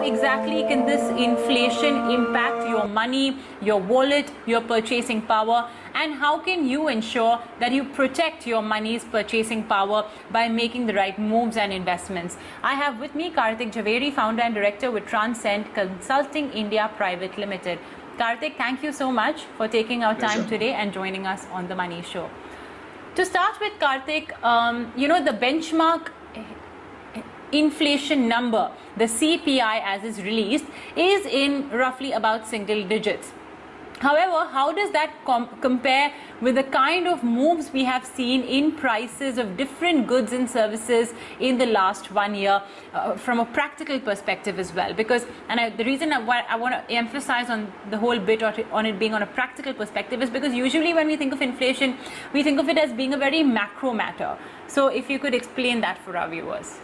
exactly can this inflation impact your money, your wallet, your purchasing power, and how can you ensure that you protect your money's purchasing power by making the right moves and investments? I have with me Karthik Jhaveri, founder and director with Transcend Consulting India Private Limited. Karthik, thank you so much for taking our time today and joining us on The Money Show. To start with, Karthik, the benchmark inflation number, the CPI as is released, is in roughly about single digits. However, how does that compare with the kind of moves we have seen in prices of different goods and services in the last 1 year from a practical perspective as well? Because, the reason I want to emphasize on the whole bit on it being on a practical perspective is because usually when we think of inflation, we think of it as being a very macro matter. So if you could explain that for our viewers.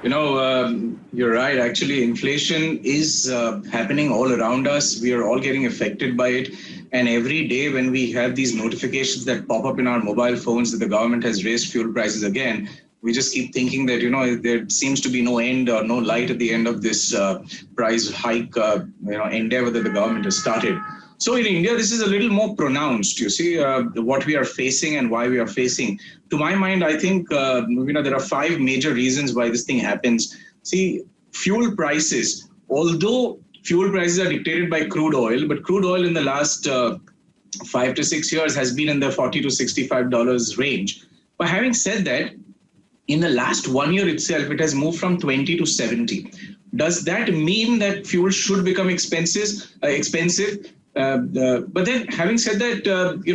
You're right. Actually, inflation is happening all around us. We are all getting affected by it. And every day when we have these notifications that pop up in our mobile phones that the government has raised fuel prices again, we just keep thinking that, there seems to be no end or no light at the end of this price hike, endeavor that the government has started. So in India, this is a little more pronounced, you see, what we are facing and why we are facing. To my mind, I think, there are 5 major reasons why this thing happens. See, fuel prices, although fuel prices are dictated by crude oil, but crude oil in the last 5 to 6 years has been in the $40 to $65 range. But having said that, in the last 1 year itself, it has moved from 20 to 70. Does that mean that fuel should become expensive? But then having said that,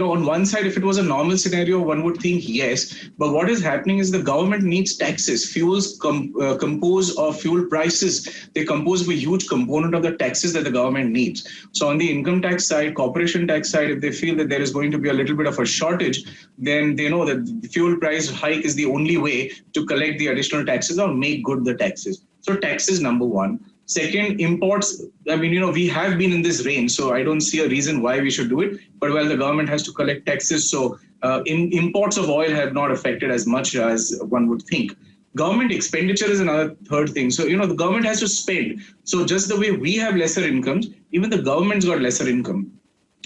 on one side, if it was a normal scenario, one would think yes. But what is happening is the government needs taxes. Fuels compose of fuel prices. They compose of a huge component of the taxes that the government needs. So on the income tax side, corporation tax side, if they feel that there is going to be a little bit of a shortage, then they know that the fuel price hike is the only way to collect the additional taxes or make good the taxes. So taxes, number one. Second, imports, we have been in this range, so I don't see a reason why we should do it. But the government has to collect taxes, so imports of oil have not affected as much as one would think. Government expenditure is another third thing. So, the government has to spend. So just the way we have lesser incomes, even the government's got lesser income.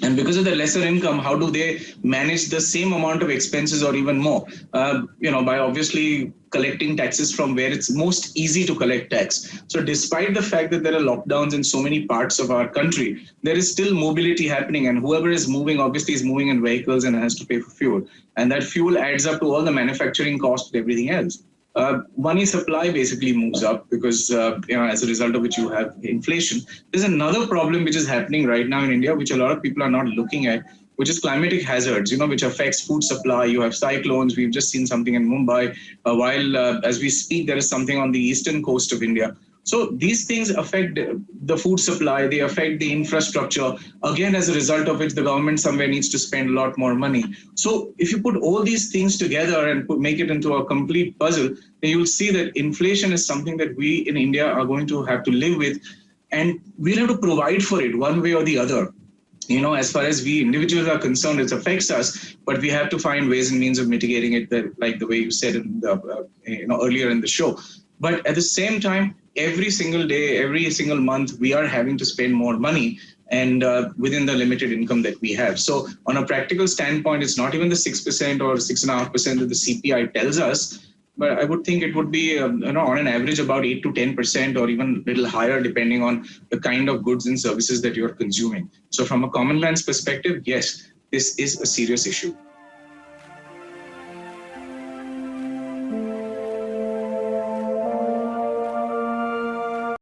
And because of the lesser income, how do they manage the same amount of expenses or even more? By obviously collecting taxes from where it's most easy to collect tax. So despite the fact that there are lockdowns in so many parts of our country, there is still mobility happening. And whoever is moving, obviously is moving in vehicles and has to pay for fuel. And that fuel adds up to all the manufacturing costs and everything else. Money supply basically moves up because, as a result of which you have inflation. There's another problem which is happening right now in India, which a lot of people are not looking at, which is climatic hazards, which affects food supply. You have cyclones. We've just seen something in Mumbai. While as we speak, there is something on the eastern coast of India. So these things affect the food supply, they affect the infrastructure, again, as a result of which the government somewhere needs to spend a lot more money. So if you put all these things together and make it into a complete puzzle, then you'll see that inflation is something that we in India are going to have to live with, and we'll have to provide for it one way or the other. As far as we individuals are concerned, it affects us, but we have to find ways and means of mitigating it, like the way you said in the, earlier in the show. But at the same time, every single day, every single month, we are having to spend more money and within the limited income that we have. So on a practical standpoint, it's not even the 6% or 6.5% that the CPI tells us, but I would think it would be, on an average about 8 to 10% or even a little higher, depending on the kind of goods and services that you're consuming. So from a common man's perspective, yes, this is a serious issue.